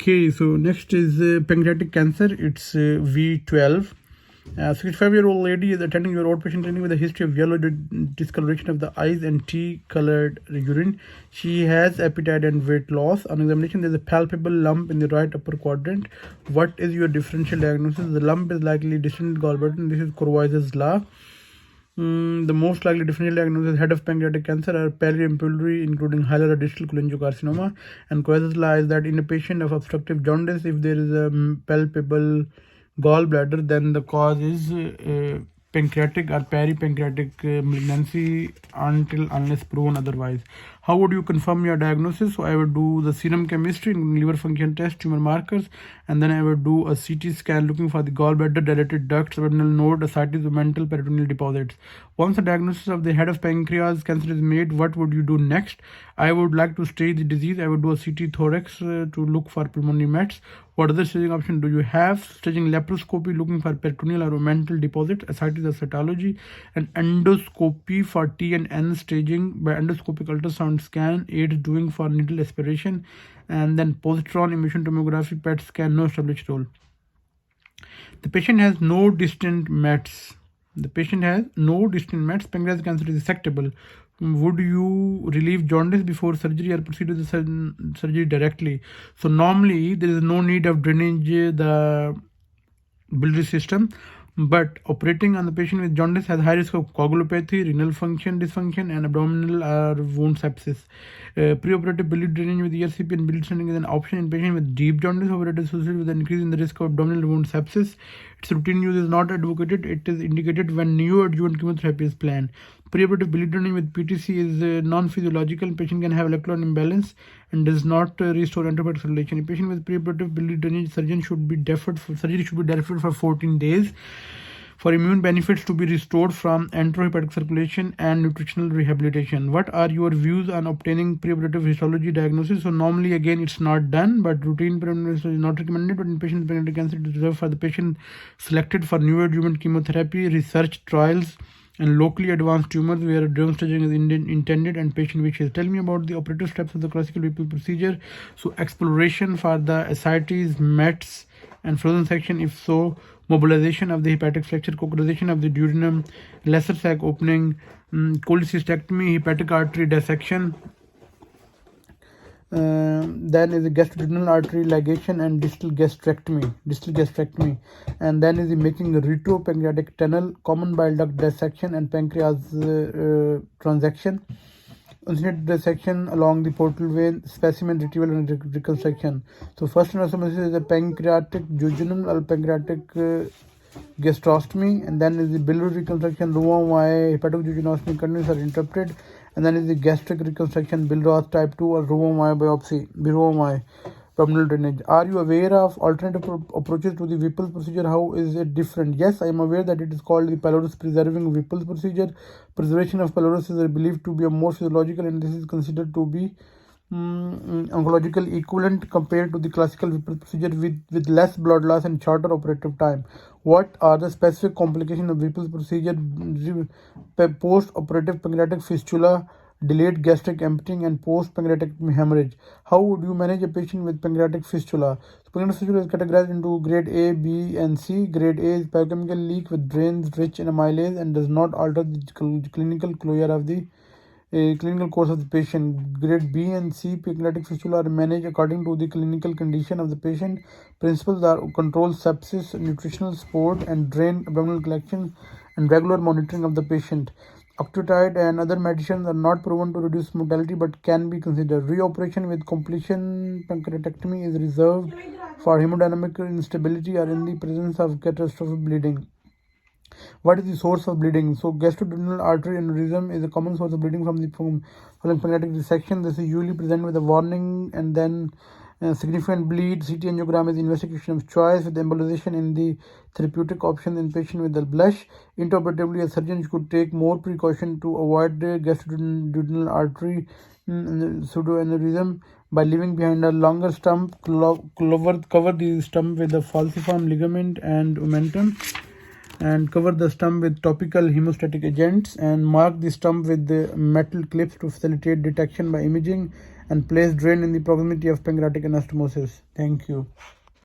Okay, so next is pancreatic cancer. It's V12. 65-year-old lady is attending your outpatient clinic with a history of yellow discoloration of the eyes and tea-colored urine. She has appetite and weight loss. On examination, there is a palpable lump in the right upper quadrant. What is your differential diagnosis? The lump is likely distant gallbladder. This is Corvois's law. The most likely differential diagnosis head of pancreatic cancer are periampullary, including hilar or distal cholangiocarcinoma. And Coise's law is that in a patient of obstructive jaundice, if there is a palpable gallbladder, then the cause is pancreatic or peripancreatic malignancy unless proven otherwise. How would you confirm your diagnosis? So I would do the serum chemistry, liver function test, tumor markers, and then I would do a CT scan looking for the gallbladder, dilated duct, suborbital node, ascites of mental peritoneal deposits. Once the diagnosis of the head of pancreas cancer is made, what would you do next? I would like to stage the disease. I would do a CT thorax to look for pulmonary mets. What other staging option do you have? Staging laparoscopy looking for peritoneal or mental deposits, ascites of cytology, and endoscopy for T and N staging by endoscopic ultrasound scan, aids doing for needle aspiration, and then positron emission tomography, PET scan, no established role. The patient has no distant mets. Pancreatic cancer is resectable. Would you relieve jaundice before surgery or proceed with the surgery directly? So normally there is no need of drainage the biliary system, but operating on the patient with jaundice has high risk of coagulopathy, renal function dysfunction, and abdominal or wound sepsis. Preoperative biliary drainage with ERCP and biliary stenting is an option in patients with deep jaundice, however, it is associated with an increase in the risk of abdominal wound sepsis. Its routine use is not advocated. It is indicated when neoadjuvant chemotherapy is planned. Preoperative biliary drainage with PTC is non-physiological. Patient can have electron imbalance and does not restore enterohepatic circulation. A patient with preoperative biliary drainage, surgery should be deferred for 14 days for immune benefits to be restored from enterohepatic circulation and nutritional rehabilitation. What are your views on obtaining preoperative histology diagnosis? So normally again it's not done, but routine preoperative is not recommended. But in patients with pancreatic cancer, it is reserved for the patient selected for neoadjuvant chemotherapy, research trials, and locally advanced tumors where derm staging is intended and patient wishes. Tell me about the operative steps of the classical Whipple procedure. So exploration for the ascites, mets, and frozen section. If so, mobilization of the hepatic flexure, coagulation of the duodenum, lesser sac opening, cholecystectomy, hepatic artery dissection. Then is the gastroduodenal artery ligation and distal gastrectomy, and then is the making the retropancreatic tunnel, common bile duct dissection, and pancreas transaction, incident dissection along the portal vein, specimen retrieval and reconstruction. So first anastomosis is the pancreatic jejunum or pancreatic gastrostomy, and then is the biliary reconstruction, Roux-en-Y, hepatojejunectomy continues are interrupted, and then is the gastric reconstruction, Billroth type 2 or Roux-en-Y biopsy, Roux-en-Y abdominal drainage. Are you aware of alternative approaches to the Whipple procedure? How is it different? Yes, I am aware that it is called the pylorus preserving Whipple procedure. Preservation of pylorus is believed to be a more physiological, and this is considered to be oncological equivalent compared to the classical Whipple procedure with less blood loss and shorter operative time. What are the specific complications of Whipple procedure? Post-operative pancreatic fistula, delayed gastric emptying, and post-pancreatic hemorrhage. How would you manage a patient with pancreatic fistula? So pancreatic fistula is categorized into grade A, B, and C. Grade A is biochemical leak with drains rich in amylase and does not alter the clinical closure of the clinical course of the patient. Grade B and C pancreatic fistula are managed according to the clinical condition of the patient. Principles are control sepsis, nutritional support, and drain abdominal collection, and regular monitoring of the patient. Octreotide and other medicines are not proven to reduce mortality but can be considered. Reoperation with completion pancreatectomy is reserved for hemodynamic instability or in the presence of catastrophic bleeding. What is the source of bleeding? So gastroduodenal artery aneurysm is a common source of bleeding from following pancreatic dissection. This is usually present with a warning and then significant bleed. CT angiogram is the investigation of choice with embolization in the therapeutic option in patient with the blush. Intraoperatively, a surgeon could take more precaution to avoid gastroduodenal artery pseudoaneurysm by leaving behind a longer stump, cover the stump with a falciform ligament and omentum, and cover the stump with topical hemostatic agents, and mark the stump with the metal clips to facilitate detection by imaging, and place drain in the proximity of pancreatic anastomosis. Thank you.